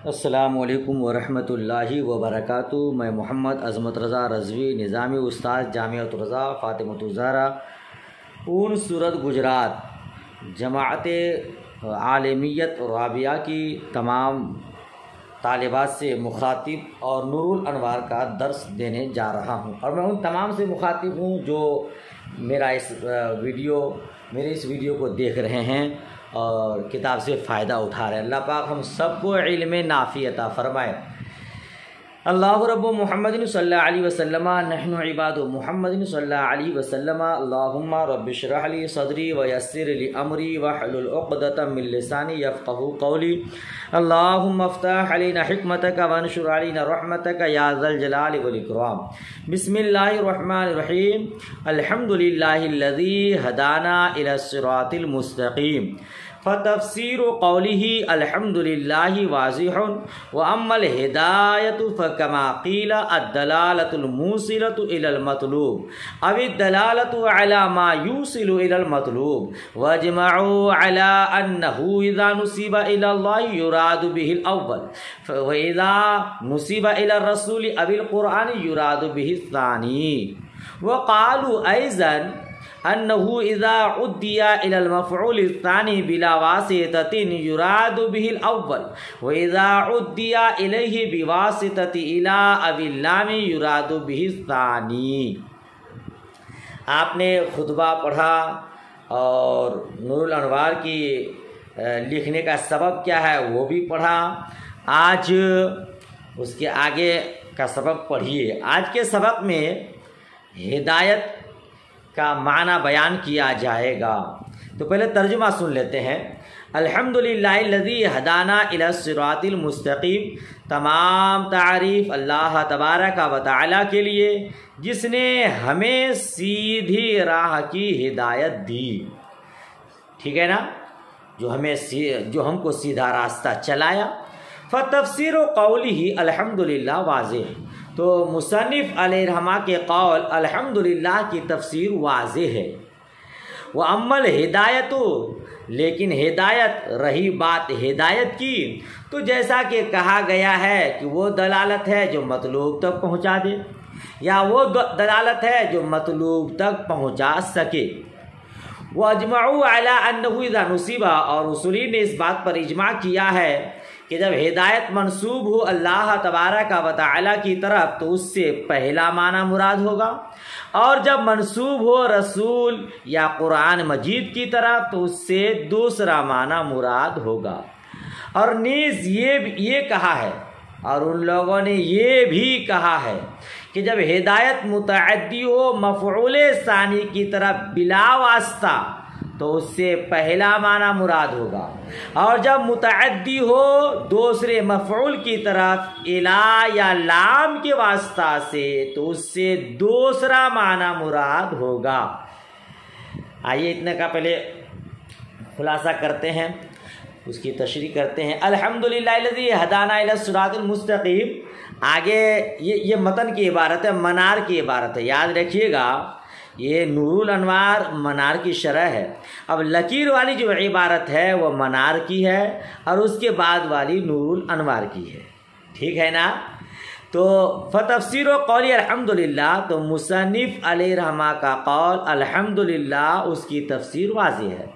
السلام علیکم ورحمۃ اللہ وبرکاتہ۔ میں محمد عظمت رضا رضوی، نظامی استاد جامعۃ رضا فاطمۃ الزہرا اون صورت گجرات جماعت عالمیت رابعہ کی تمام طالبات سے مخاطب اور نور الانوار کا درس دینے جا رہا ہوں، اور میں ان تمام سے مخاطب ہوں جو میرے اس ویڈیو کو دیکھ رہے ہیں اور کتاب سے فائدہ اٹھا رہے ہیں۔ اللہ پاک ہم سب کو علم نافع عطا فرمائے۔ اللہ رب محمد صلی اللہ علیہ وسلم نحن عباد محمد صلی اللہ علیہ وسلم اللہم رب اشرح لی صدری ویسر لی امری واحلل عقدۃ من لسانی یفقهوا قولی اللہم افتح علینا حکمتک وانشر علینا رحمتک یا ذا الجلال والاکرام۔ بسم اللہ الرحمن الرحیم۔ الحمد للہ الذی ہدانا الی الصراط المستقیم، فتفسیر قوله الحمد للہ واضح، واما الہدایت فکما قیل الدلالۃ الموصلۃ الی المطلوب او الدلالۃ علی ما یوصل الی المطلوب، واجمعوا علی انہ اذا نسب الی اللہ یراد به الاول، واذا نسب الی الرسول او القرآن یراد به الثانی، وقالوا ایضا انه اذا عدی الى المفعول الثانی بلا واسطۃ یراد به الاول، واذا عدی الیہ بواسطۃ الى او اللام یراد به الثانی۔ آپ نے خطبہ پڑھا اور نور الانوار کی لکھنے کا سبب کیا ہے وہ بھی پڑھا۔ آج اس کے آگے کا سبق پڑھیے۔ آج کے سبق میں ہدایت کا معنی بیان کیا جائے گا، تو پہلے ترجمہ سن لیتے ہیں۔ الحمدللہ الذی ہدانا الی الصراط المستقیم، تمام تعریف اللہ تبارک و تعالی کے لیے جس نے ہمیں سیدھی راہ کی ہدایت دی۔ ٹھیک ہے نا، جو ہم کو سیدھا راستہ چلایا۔ فتفسیر قولہ الحمدللہ واضح، تو مصنف علیہ رحمہ کے قول الحمدللہ کی تفسیر واضح ہے۔ وَأَمَّا الْهِدَایَةُ، لیکن ہدایت، رہی بات ہدایت کی، تو جیسا کہ کہا گیا ہے کہ وہ دلالت ہے جو مطلوب تک پہنچا دے، یا وہ دلالت ہے جو مطلوب تک پہنچا سکے۔ وَأَجْمَعُوا عَلَىٰ أَنَّهُ إِذَا نُصِبَ، اور اصولی نے اس بات پر اجماع کیا ہے کہ جب ہدایت منسوب ہو اللہ تبارک و تعالی کی طرف تو اس سے پہلا معنی مراد ہوگا، اور جب منسوب ہو رسول یا قرآن مجید کی طرف تو اس سے دوسرا معنی مراد ہوگا۔ اور نیز یہ کہا ہے، اور ان لوگوں نے یہ بھی کہا ہے کہ جب ہدایت متعدی ہو مفعول ثانی کی طرف بلا واسطہ تو اس سے پہلا معنی مراد ہوگا، اور جب متعدی ہو دوسرے مفعول کی طرف الا یا لام کے واسطہ سے تو اس سے دوسرا معنی مراد ہوگا۔ آئیے اتنے کا پہلے خلاصہ کرتے ہیں، اس کی تشریح کرتے ہیں۔ الحمدللہ الذی ہدانا الی الصراط المستقیم، آگے یہ متن کی عبارت ہے، منار کی عبارت ہے، یاد رکھیے گا یہ نور الانوار منار کی شرح ہے۔ اب لکیر والی جو عبارت ہے وہ منار کی ہے، اور اس کے بعد والی نور الانوار کی ہے، ٹھیک ہے نا۔ تو فتفسیر و قولی الحمدللہ، تو مصنف علیہ رحمہ کا قول الحمدللہ اس کی تفسیر واضح ہے،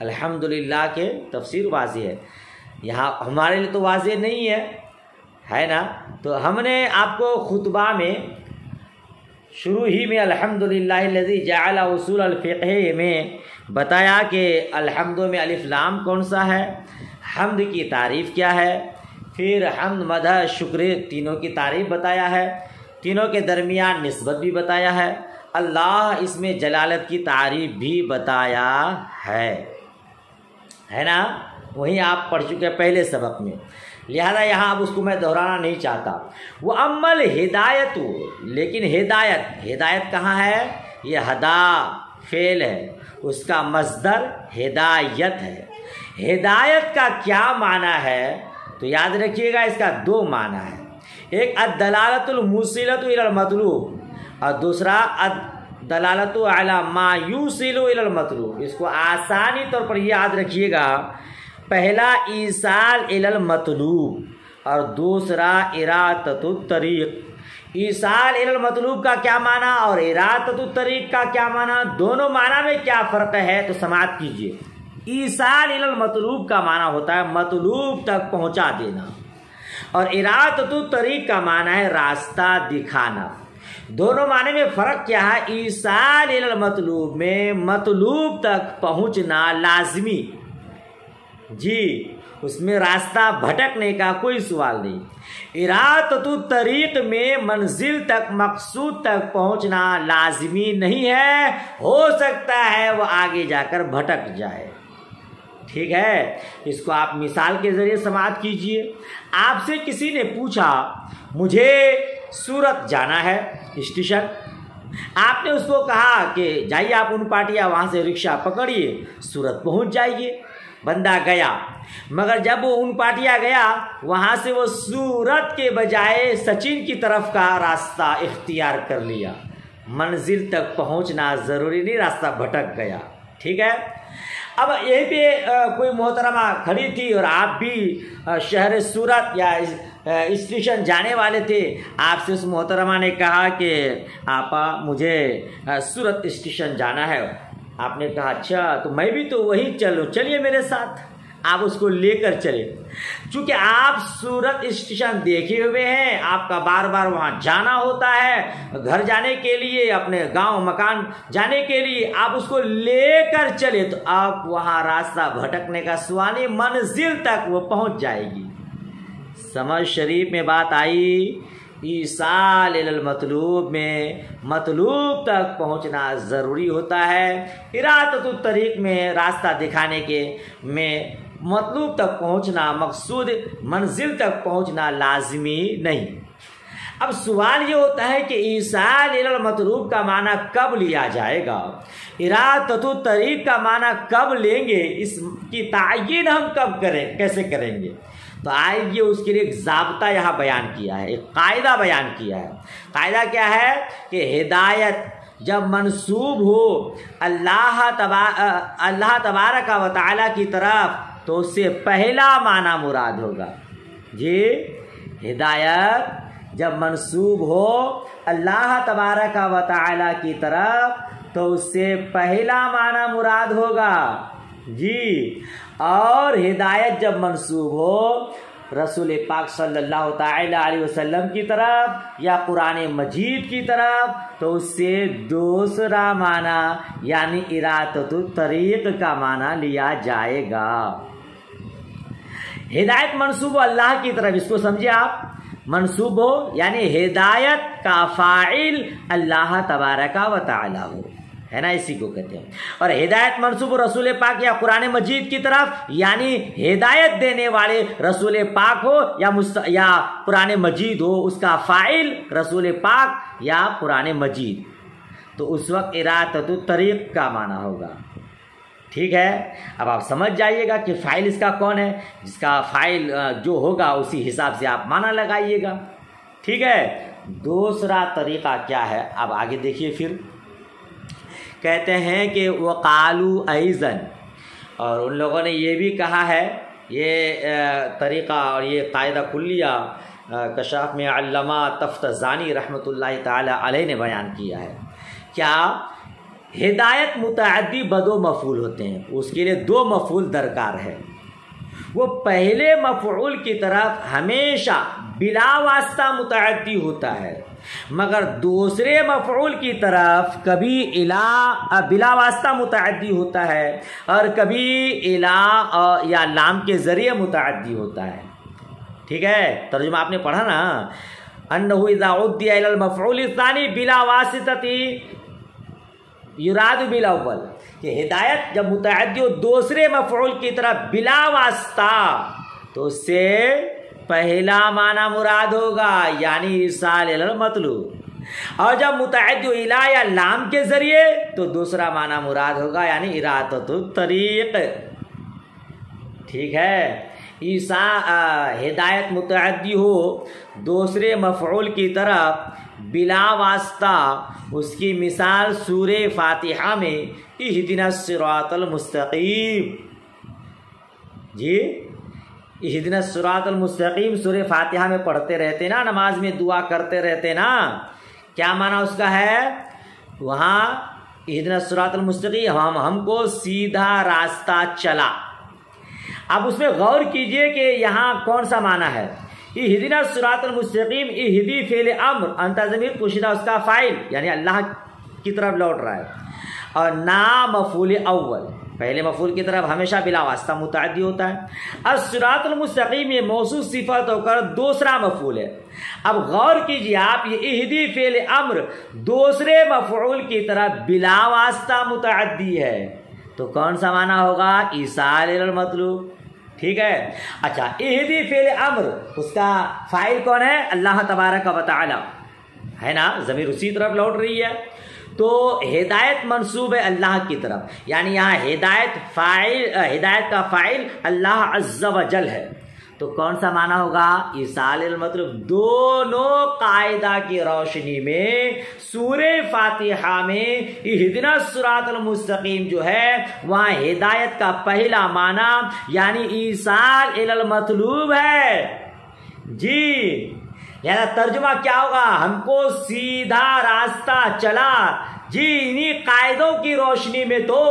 الحمدللہ کے تفسیر واضح ہے۔ یہاں ہمارے لیے تو واضح نہیں ہے نا، تو ہم نے آپ کو خطبہ میں شروع ہی میں الحمدللہ الذی جعل اصول الفقہ میں بتایا کہ الحمد میں الف لام کون سا ہے، حمد کی تعریف کیا ہے، پھر حمد مدح شکر تینوں کی تعریف بتایا ہے، تینوں کے درمیان نسبت بھی بتایا ہے، اللہ اس میں جلالت کی تعریف بھی بتایا ہے نا، وہیں آپ پڑھ چکے پہلے سبق میں، لہذا یہاں اب اس کو میں دہرانا نہیں چاہتا۔ وہ امل ہدایت، لیکن ہدایت کہاں ہے؟ یہ ہدا فعل ہے، اس کا مصدر ہدایت ہے۔ ہدایت کا کیا معنی ہے؟ تو یاد رکھیے گا اس کا دو معنی ہے، ایک الدلالۃ الموصلۃ الی المطلوب، اور دوسرا الدلالۃ علی ما یوصل الی المطلوب۔ اس کو آسانی طور پر یاد رکھیے گا، پہلا ایصال الی المطلوب اور دوسرا ارادۃ الطریق۔ ایصال الی المطلوب کا کیا معنی اور ارادۃ الطریق کا کیا معنی، دونوں معنی میں کیا فرق ہے تو سماعت کیجیے۔ ایصال الی المطلوب کا معنی ہوتا ہے مطلوب تک پہنچا دینا، اور ارادۃ الطریق کا معنی ہے راستہ دکھانا۔ دونوں معنی میں فرق کیا ہے؟ ایصال الی المطلوب میں مطلوب تک پہنچنا لازمی، جی اس میں راستہ بھٹکنے کا کوئی سوال نہیں۔ ارادۃ الطریق میں منزل تک، مقصود تک پہنچنا لازمی نہیں ہے، ہو سکتا ہے وہ آگے جا کر بھٹک جائے۔ ٹھیک ہے، اس کو آپ مثال کے ذریعے سماعت کیجئے۔ آپ سے کسی نے پوچھا مجھے سورت جانا ہے اسٹیشن، آپ نے اس کو کہا کہ جائیے آپ ان پاٹیا، وہاں سے رکشہ پکڑیے، سورت پہنچ جائیے۔ بندہ گیا، مگر جب وہ ان پاٹیا گیا وہاں سے وہ سورت کے بجائے سچن کی طرف کا راستہ اختیار کر لیا۔ منزل تک پہنچنا ضروری نہیں، راستہ بھٹک گیا۔ ٹھیک ہے، اب یہیں پہ کوئی محترمہ کھڑی تھی اور آپ بھی شہر سورت یا اسٹیشن جانے والے تھے، آپ سے اس محترمہ نے کہا کہ آپا مجھے سورت اسٹیشن جانا ہے۔ آپ نے کہا اچھا تو میں بھی تو وہی چلوں، چلیے میرے ساتھ۔ آپ اس کو لے کر چلے، چونکہ آپ سورت اسٹیشن دیکھے ہوئے ہیں، آپ کا بار بار وہاں جانا ہوتا ہے، گھر جانے کے لیے، اپنے گاؤں مکان جانے کے لیے آپ اس کو لے کر چلے تو آپ وہاں راستہ بھٹکنے کا سوال نہیں، منزل تک وہ پہنچ جائے گی۔ سمجھ شریف میں بات آئی؟ ایصال الی المطلوب میں مطلوب تک پہنچنا ضروری ہوتا ہے، ارادۃ الطریق میں راستہ دکھانے کے میں مطلوب تک پہنچنا، مقصود منزل تک پہنچنا لازمی نہیں۔ اب سوال یہ ہوتا ہے کہ ایصال الی المطلوب کا معنی کب لیا جائے گا، ارادۃ الطریق کا معنی کب لیں گے، اس کی تعین ہم کب کریں، کیسے کریں گے؟ تو آئیے اس کے لیے ایک ضابطہ یہاں بیان کیا ہے، ایک قاعدہ بیان کیا ہے۔ قاعدہ کیا ہے کہ ہدایت جب منسوب ہو اللہ تبارک و تعالی کی طرف تو اس سے پہلا معنی مراد ہوگا۔ جی ہدایت جب منسوب ہو اللہ تبارک و تعالی کی طرف تو اس سے پہلا معنی مراد ہوگا، جی، اور ہدایت جب منسوب ہو رسول پاک صلی اللہ تعالی علیہ وسلم کی طرف یا قرآن مجید کی طرف تو اس سے دوسرا معنی یعنی ارادۃ الطریق کا معنی لیا جائے گا۔ ہدایت منسوب ہو اللہ کی طرف، اس کو سمجھے آپ، منسوب ہو یعنی ہدایت کا فاعل اللہ تبارک و تعالی ہو، ہے نا، اسی کو کہتے ہیں۔ اور ہدایت منسوب رسول پاک یا قرآن مجید کی طرف یعنی ہدایت دینے والے رسول پاک ہو یا قرآن مجید ہو، اس کا فاعل رسول پاک یا قرآن مجید، تو اس وقت ارادۃ الطریق کا معنی ہوگا۔ ٹھیک ہے، اب آپ سمجھ جائیے گا کہ فاعل اس کا کون ہے، جس کا فاعل جو ہوگا اسی حساب سے آپ معنی لگائیے گا۔ ٹھیک ہے، دوسرا طریقہ کیا ہے، اب آگے دیکھیے، پھر کہتے ہیں کہ وقالوا ایضا، اور ان لوگوں نے یہ بھی کہا ہے، یہ طریقہ اور یہ قاعدہ کلیہ کشاف میں علامہ تفتزانی رحمۃ اللہ تعالی علیہ نے بیان کیا ہے۔ کیا ہدایت متعدی بد و مفعول ہوتے ہیں، اس کے لیے دو مفعول درکار ہے۔ وہ پہلے مفعول کی طرف ہمیشہ بلا واسطہ متعدی ہوتا ہے، مگر دوسرے مفعول کی طرف کبھی بلا واسطہ متعدی ہوتا ہے اور کبھی الا یا لام کے ذریعے متعدی ہوتا ہے۔ ٹھیک ہے، ترجمہ آپ نے پڑھا نا، انہ اذا عدی الی المفعول الثانی بلا واسطہ یراد بالاول، کہ ہدایت جب متعدی ہو دوسرے مفعول کی طرف بلا واسطہ تو اس سے پہلا معنی مراد ہوگا یعنی ایصال الی المطلوب، اور جب متعدی الی یا لام کے ذریعے تو دوسرا معنی مراد ہوگا یعنی ارادۃ الطریق۔ ٹھیک ہے، ہدایت متعدی ہو دوسرے مفعول کی طرف بلا واسطہ، اس کی مثال سورہ فاتحہ میں اہدنا الصراط المستقیم، جی اہدنا الصراط المستقیم سورہ فاتحہ میں پڑھتے رہتے نا، نماز میں دعا کرتے رہتے نا، کیا معنی اس کا ہے؟ وہاں اہدنا الصراط المستقیم ہم کو سیدھا راستہ چلا۔ اب اس میں غور کیجئے کہ یہاں کون سا معنی ہے؟ اہدنا الصراط المستقیم، اہدی فعل امر، انت ضمیر پوشیدہ اس کا فاعل یعنی اللہ کی طرف لوٹ رہا ہے، اور نا مفعول اول، پہلے مفعول کی طرف ہمیشہ بلا واسطہ متعدی ہوتا ہے۔ الصراط المستقیم یہ موصوف صفت ہو کر دوسرا مفعول ہے۔ اب غور کیجئے آپ، یہ اہدی فعل امر دوسرے مفعول کی طرف بلا واسطہ متعدی ہے، تو کون سا معنی ہوگا؟ ایصال الی المطلوب، ٹھیک ہے۔ اچھا، اہدی فعل امر اس کا فاعل کون ہے؟ اللہ تبارک و تعالی ہے نا، ضمیر اسی طرف لوٹ رہی ہے، تو ہدایت منسوب ہے اللہ کی طرف، یعنی یہاں ہدایت کا فاعل اللہ عز و جل ہے، تو کون سا معنی ہوگا؟ ایصال المطلوب۔ دونوں قاعدہ کی روشنی میں سورہ فاتحہ میں اہدنا الصراط المستقیم جو ہے وہاں ہدایت کا پہلا معنی یعنی ایصال الی المطلوب ہے جی، لہذا ترجمہ کیا ہوگا؟ ہم کو سیدھا راستہ چلا جی، انہی قاعدوں کی روشنی میں تو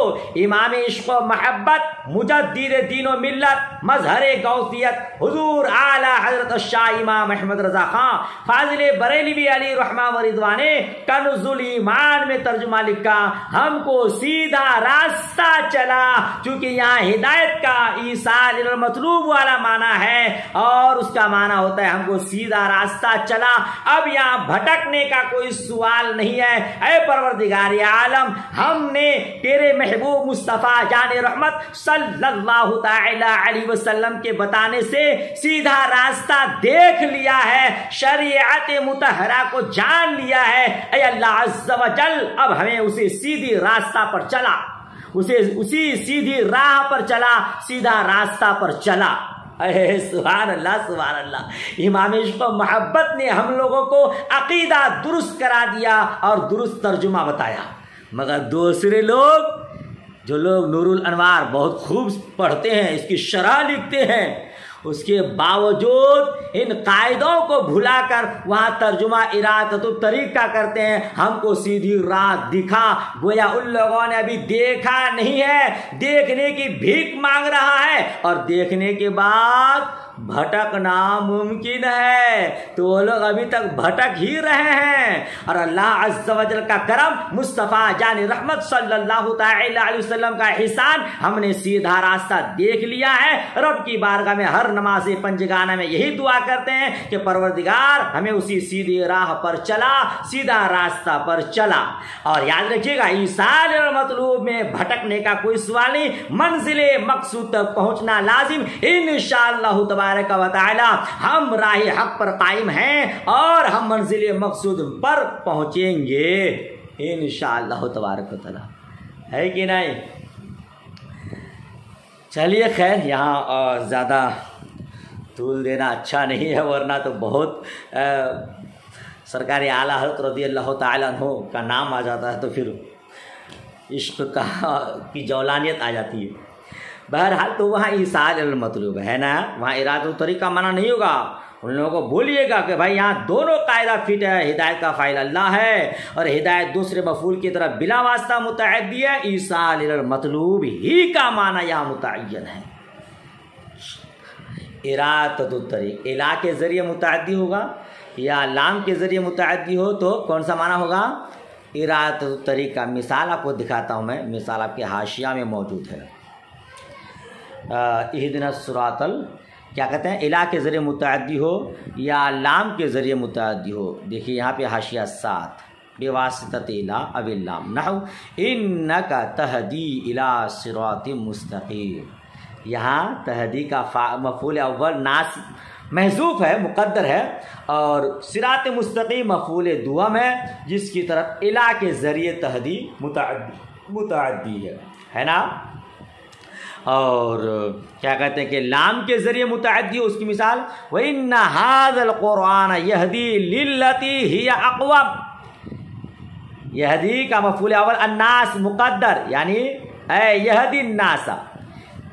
امام عشق و محبت، مجدد دین و ملت، مظہر غوثیت حضور اعلی حضرت الشاہ امام احمد رضا خان فاضل بریلوی علی رحمہ و رضوان کنز الایمان میں ترجمہ لکھا، ہم کو سیدھا راستہ چلا، چونکہ یہاں ہدایت کا ایصال الی المطلوب والا معنی ہے اور اس کا معنی ہوتا ہے ہم کو سیدھا راستہ چلا۔ اب یہاں بھٹکنے کا کوئی سوال نہیں ہے، اے پروردگار عالم، ہم نے تیرے محبوب مصطفیٰ جان رحمت صلی اللہ تعالی علیہ وسلم کے بتانے سے سیدھا راستہ دیکھ لیا ہے، شریعت مطہرہ کو جان لیا ہے، اے اللہ عز و جل اب ہمیں اسے سیدھی راستہ پر چلا، اسی سیدھی راہ پر چلا، سیدھا راستہ پر چلا۔ اے سبحان اللہ سبحان اللہ، امام عشق و محبت نے ہم لوگوں کو عقیدہ درست کرا دیا اور درست ترجمہ بتایا، مگر دوسرے لوگ جو لوگ نور الانوار بہت خوب پڑھتے ہیں، اس کی شرح لکھتے ہیں، اس کے باوجود ان قاعدوں کو بھلا کر وہاں ترجمہ ارادۃ الطریق کا کرتے ہیں، ہم کو سیدھی راہ دکھا، گویا ان لوگوں نے ابھی دیکھا نہیں ہے، دیکھنے کی بھیک مانگ رہا ہے، اور دیکھنے کے بعد بھٹکنا ممکن ہے، تو وہ لوگ ابھی تک بھٹک ہی رہے ہیں، اور اللہ عز و جل کا کرم، مصطفیٰ جان رحمت صلی اللہ تعالی علیہ وسلم کا احسان، ہم نے سیدھا راستہ دیکھ لیا ہے۔ رب کی بارگاہ میں ہر نماز پنجگانہ میں یہی دعا کرتے ہیں کہ پروردگار ہمیں اسی سیدھی راہ پر چلا، سیدھا راستہ پر چلا، اور یاد رکھیے گا ایصال المطلوب میں بھٹکنے کا کوئی سوال نہیں، منزل مقصود تک پہنچنا لازم، انشاءاللہ تبارک و تعالی ہم راہ حق پر قائم ہیں اور ہم منزل مقصود پر پہنچیں گے انشاءاللہ تبارک و تعالی، ہے کہ نہیں؟ چلیے خیر، یہاں زیادہ طول دینا اچھا نہیں ہے، ورنہ تو بہت سرکار اعلیٰ حضرت رضی اللہ تعالیٰ عنہ کا نام آ جاتا ہے تو پھر عشق کی جولانیت آ جاتی ہے۔ بہرحال تو وہاں ایصال المطلوب ہے نا، وہاں ارادۃ الطریق کا معنی نہیں ہوگا، ان لوگوں کو بولیے گا کہ بھائی یہاں دونوں قاعدہ فٹ ہے، ہدایت کا فاعل اللہ ہے اور ہدایت دوسرے مفعول کی طرف بلا واسطہ متعدی ہے، ایصال الی المطلوب ہی کا معنی یہاں متعین ہے۔ ارادۃ الطریق الا کے ذریعے متعدی ہوگا یا لام کے ذریعے متعدی ہو تو کون سا معنی ہوگا؟ ارادۃ الطریق کا مثال آپ کو دکھاتا ہوں میں، مثال آپ کے حاشیہ میں موجود ہے۔ اہدنا الصراط کیا کہتے ہیں؟ الا کے ذریعے متعدی ہو یا لام کے ذریعے متعدی ہو، دیکھیے یہاں پہ حاشیہ 7 بواسطۃ الا او اللام، نحو انک تہدی الی صراط مستقیم، یہاں تہدی کا مفعول اول ناصب محذوف ہے، مقدر ہے، اور صراط مستقیم مفعول دوم ہے جس کی طرف الا کے ذریعے تہدی متعدی ہے نا، اور کیا کہتے ہیں کہ لام کے ذریعے متعدی ہو، اس کی مثال وَإِنَّ هَذَا الْقُرْآنَ يَهْدِي لِلَّتِي هِيَ أَقْوَمُ، یہدی کا مفعول اول الناس مقدر، یعنی اے یہدی الناس،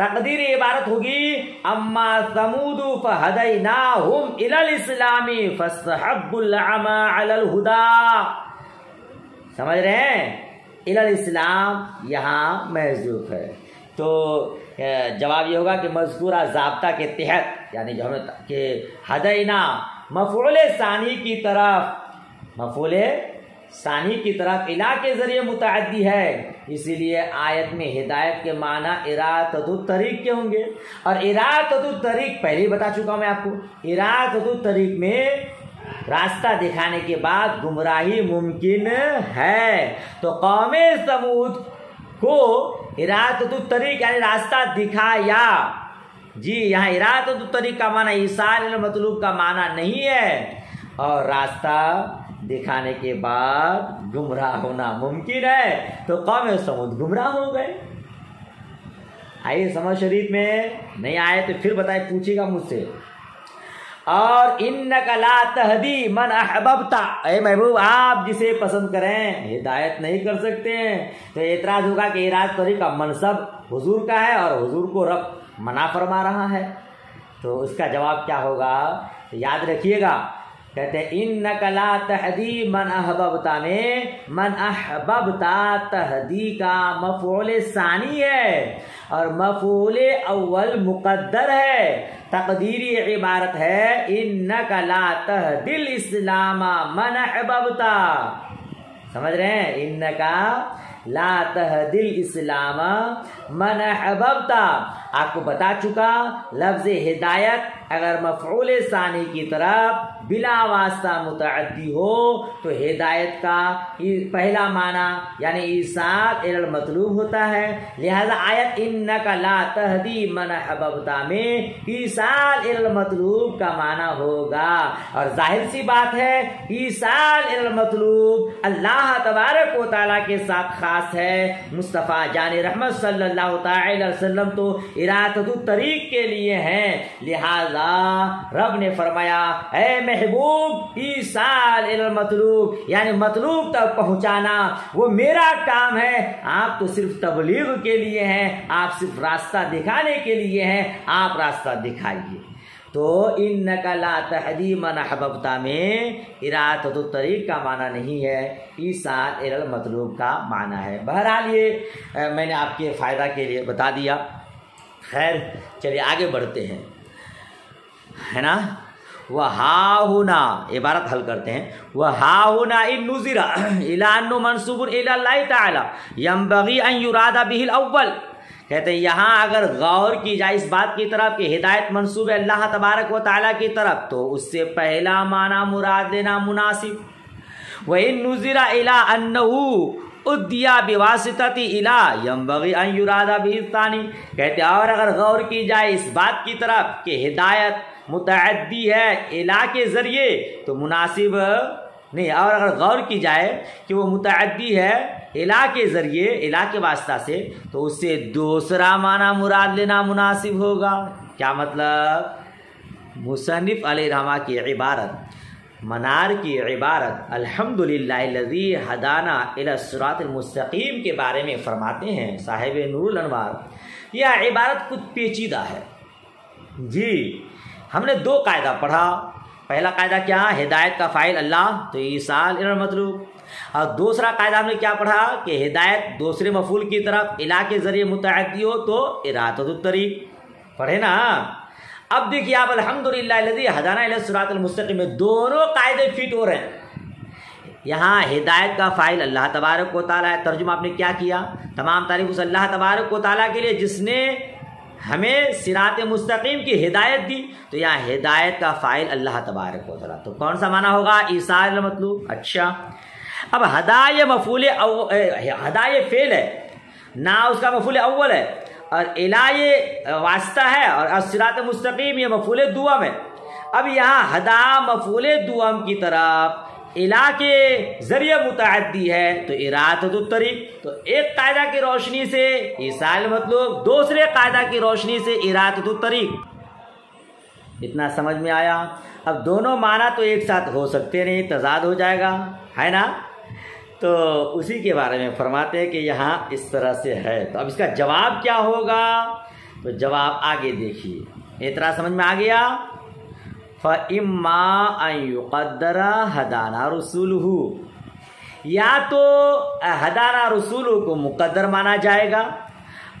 تقدیر عبارت ہوگی اما ثمود فہدیناہم الی الاسلام فاستحبوا العمی علی الہدی. سمجھ رہے ہیں؟ الی الاسلام یہاں محذوف ہے. تو جواب یہ ہوگا کہ مذکورہ ضابطہ کے تحت، یعنی جو ہمیں کہ ہدینا مفعول ثانی کی طرف الا کے ذریعے متعدی ہے، اسی لیے آیت میں ہدایت کے معنی ارادۃ الطریق کے ہوں گے. اور ارادۃ الطریق پہلے ہی بتا چکا ہوں میں آپ کو، ارادۃ الطریق میں راستہ دکھانے کے بعد گمراہی ممکن ہے. تو قوم ثمود کو ارادۃ الطریق یعنی راستہ دکھایا. جی یہاں ارادۃ الطریق کا معنی ایصال المطلوب کا معنی نہیں ہے، اور راستہ دکھانے کے بعد گمراہ ہونا ممکن ہے. تو قوم ثمود گمراہ ہو گئے. آئیے سمجھ شریف میں نہیں آئے تو پھر بتائے، پوچھے گا مجھ سے. اور انک لا تہدی من احببت، اے محبوب آپ جسے پسند کریں ہدایت نہیں کر سکتے ہیں. تو اعتراض ہوگا کہ ارادۃ الطریق کا منصب حضور کا ہے اور حضور کو رب منع فرما رہا ہے. تو اس کا جواب کیا ہوگا؟ تو یاد رکھیے گا، کہتے ہیں انک لا تہدی من احببت میں من احببت تہدی کا مفعول ثانی ہے اور مفعول اول مقدر ہے. تقدیری عبارت ہے انک لا تہدی الاسلام من احببت. سمجھ رہے ہیں؟ انک لا تہدی الاسلام من احببت. آپ کو بتا چکا لفظ ہدایت اگر مفعول ثانی کی طرف بلا واسطہ متعدی ہو تو ہدایت کا پہلا معنی یعنی ایصال الی المطلوب ہوتا ہے. لہذا آیت انک لا تہدی من احببت میں ایصال الی المطلوب کا معنی ہوگا. اور ظاہر سی بات ہے ایصال الی المطلوب اللہ تبارک و تعالیٰ کے ساتھ خاص ہے. مصطفیٰ جان رحمت صلی اللہ تعالی علیہ وسلم تو ارادۃ الطریق کے لیے ہیں. لہذا رب نے فرمایا اے محبوب ایصال الی المطلوب یعنی مطلوب تک پہنچانا وہ میرا کام ہے. آپ تو صرف تبلیغ کے لیے ہیں، آپ صرف راستہ دکھانے کے لیے ہیں، آپ راستہ دکھائیے. تو انک لا تہدی من احببت میں ارادۃ الطریق کا معنی نہیں ہے، ایصال الی المطلوب کا معنی ہے. بہرحال یہ میں نے آپ کے فائدہ کے لیے بتا دیا. خیر چلیے آگے بڑھتے ہیں، ہے نا. وَهَاهُنَا عبارت حل کرتے ہیں. وَهَاهُنَا إِن نُّظِرَ إِلَىٰ أَنَّهُ مَنْسُوبٌ إِلَىٰ اللَّهِ تَعَالَىٰ يَنبَغِي أَن يُرَادَ بِهِ الْأَوَّلُ. کہتے ہیں یہاں اگر غور کی جائے اس بات کی طرف کہ ہدایت منسوب ہے اللہ تبارک و تعالیٰ کی طرف تو اس سے پہلا معنی مراد لینا مناسب. وَإِن نُّظِرَ إِلَىٰ أَنَّهُ ادیا بواسطۃ الہ ینبغی ان یراد بہ الثانی. کہتے اور اگر غور کی جائے اس بات کی طرف کہ ہدایت متعدی ہے الہ کے ذریعے تو مناسب نہیں، اور اگر غور کی جائے کہ وہ متعدی ہے الہ کے ذریعے الہ کے واسطہ سے تو اس سے دوسرا معنی مراد لینا مناسب ہوگا. کیا مطلب؟ مصنف علیہ رحمہ کی عبارت منار کی عبارت الحمدللہ الذی ہدانا الی الصراط المستقیم کے بارے میں فرماتے ہیں صاحب نور الانوار. یہ عبارت کچھ پیچیدہ ہے. جی ہم نے دو قاعدہ پڑھا. پہلا قاعدہ کیا؟ ہدایت کا فاعل اللہ تو ایصال الی المطلوب. اور دوسرا قاعدہ ہم نے کیا پڑھا کہ ہدایت دوسرے مفعول کی طرف الہ کے ذریعے متعدی ہو تو ارادۃ الطریق. پڑھے نا. اب دیکھیے آپ الحمدللہ الذی ہدانا الی الصراط المستقیم میں دونوں قاعدے فٹ ہو رہے ہیں. یہاں ہدایت کا فاعل اللہ تبارک و تعالیٰ ہے. ترجمہ آپ نے کیا کیا؟ تمام تعریف اس اللہ تبارک و تعالیٰ کے لیے جس نے ہمیں صراط مستقیم کی ہدایت دی. تو یہاں ہدایت کا فاعل اللہ تبارک و تعالیٰ تو کون سا معنی ہوگا؟ ایصال المطلوب. اچھا اب ہدایہ مفعول ہدایہ فعل ہے نہ اس کا مفعول اول ہے اور الہ یہ واسطہ ہے اور الصراط مستقیم یہ مفعول دوم ہے. اب یہاں ہدا مفعول دوم کی طرف الہ کے ذریعے متعدی ہے تو ارادۃ الطریق. تو ایک قاعدہ کی روشنی سے ایصال مطلوب، دوسرے قاعدہ کی روشنی سے ارادۃ الطریق. اتنا سمجھ میں آیا؟ اب دونوں معنی تو ایک ساتھ ہو سکتے نہیں، تضاد ہو جائے گا، ہے نا. تو اسی کے بارے میں فرماتے ہیں کہ یہاں اس طرح سے ہے. تو اب اس کا جواب کیا ہوگا؟ تو جواب آگے دیکھیے، اعتراض سمجھ میں آ گیا؟ فَإِمَّا أَن يُقَدَّرَ هَدَانَا رُسُولُهُ، یا تو ہدانا رسولہ کو مقدر مانا جائے گا،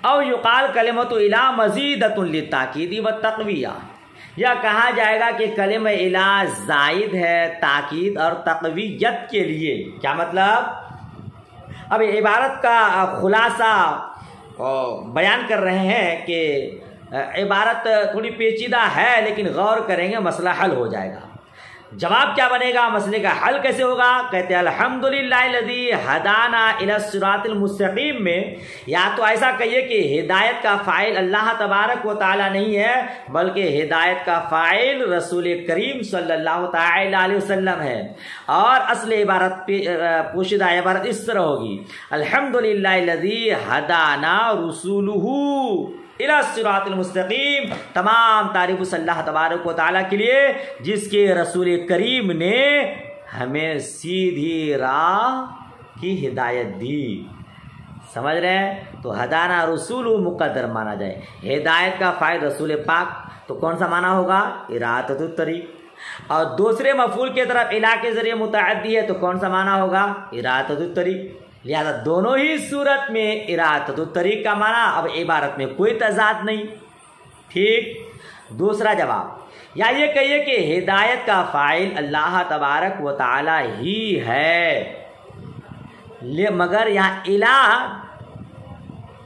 او یقال کلمۃ الہ مزیدۃ للتاکید والتقویہ، یا کہا جائے گا کہ کلمہ الہ زائد ہے تاکید اور تقویت کے لیے۔ کیا مطلب؟ اب عبارت کا خلاصہ بیان کر رہے ہیں کہ عبارت تھوڑی پیچیدہ ہے، لیکن غور کریں گے مسئلہ حل ہو جائے گا۔ جواب کیا بنے گا؟ مسئلے کا حل کیسے ہوگا؟ کہتے ہیں الحمدللہ الذی ہدانا الی الصراط المستقیم میں یا تو ایسا کہیے کہ ہدایت کا فاعل اللہ تبارک و تعالی نہیں ہے، بلکہ ہدایت کا فاعل رسول کریم صلی اللہ تعالی علیہ وسلم ہے، اور اصل عبارت پوشیدہ عبارت اس طرح ہوگی الحمدللہ الذی ہدانا رسولہ الی الصراط المستقیم، تمام تعریف صلی اللہ تبارک و تعالیٰ کے لیے جس کے رسول کریم نے ہمیں سیدھی راہ کی ہدایت دی۔ سمجھ رہے ہیں؟ تو ہدانا رسول مقدر مانا جائے، ہدایت کا فاعل رسول پاک، تو کون سا مانا ہوگا؟ اراۃۃ الطریق، اور دوسرے مفعول کی طرف الہ کے ذریعے متعدی ہے تو کون سا مانا ہوگا؟ اراۃۃ الطریق۔ لہذا دونوں ہی صورت میں اراۃۃ الطریق کا معنی، اب عبارت میں کوئی تضاد نہیں۔ ٹھیک، دوسرا جواب، یا یہ کہیے کہ ہدایت کا فاعل اللہ تبارک و تعالی ہی ہے، مگر یہاں الہ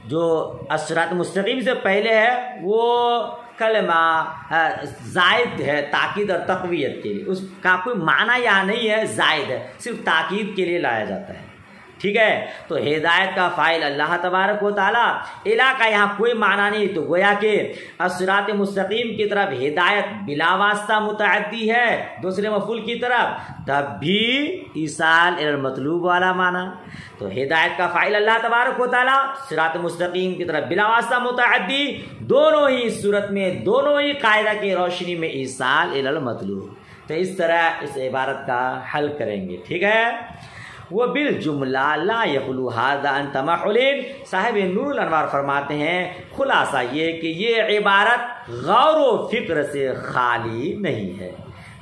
جو الصراط مستقیم سے پہلے ہے وہ کلمہ زائد ہے تاکید اور تقویت کے لیے، اس کا کوئی معنی یہاں نہیں ہے، زائد ہے، صرف تاکید کے لیے لایا جاتا ہے۔ ٹھیک ہے، تو ہدایت کا فاعل اللہ تبارک و تعالیٰ، الہ کا یہاں کوئی معنی نہیں، تو گویا کہ الصراط مستقیم کی طرف ہدایت بلا واسطہ متعدی ہے دوسرے مفعول کی طرف، تب بھی ایصال الی المطلوب والا معنی۔ تو ہدایت کا فاعل اللہ تبارک و تعالیٰ، صراط مستقیم کی طرف بلا واسطہ متعدی، دونوں ہی صورت میں دونوں ہی قاعدہ کی روشنی میں ایصال الی المطلوب۔ تو اس طرح اس عبارت کا حل کریں گے۔ ٹھیک ہے، وہ بالجملہ لا یخلو ھذا عن تمحل، صاحب نور الانوار فرماتے ہیں خلاصہ یہ کہ یہ عبارت غور و فکر سے خالی نہیں ہے۔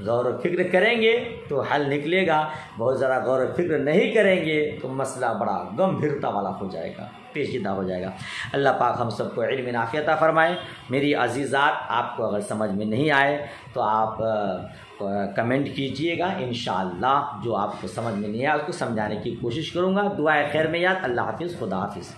غور و فکر کریں گے تو حل نکلے گا، بہت ذرا غور و فکر نہیں کریں گے تو مسئلہ بڑا گمبھیرتا والا ہو جائے گا، پیچیدہ ہو جائے گا۔ اللہ پاک ہم سب کو علم نافع عطا فرمائے۔ میری عزیزات، آپ کو اگر سمجھ میں نہیں آئے تو آپ کمنٹ کیجئے گا، انشاءاللہ جو آپ کو سمجھ میں نہیں آیا اس کو سمجھانے کی کوشش کروں گا۔ دعائے خیر میں یاد۔ اللہ حافظ، خدا حافظ۔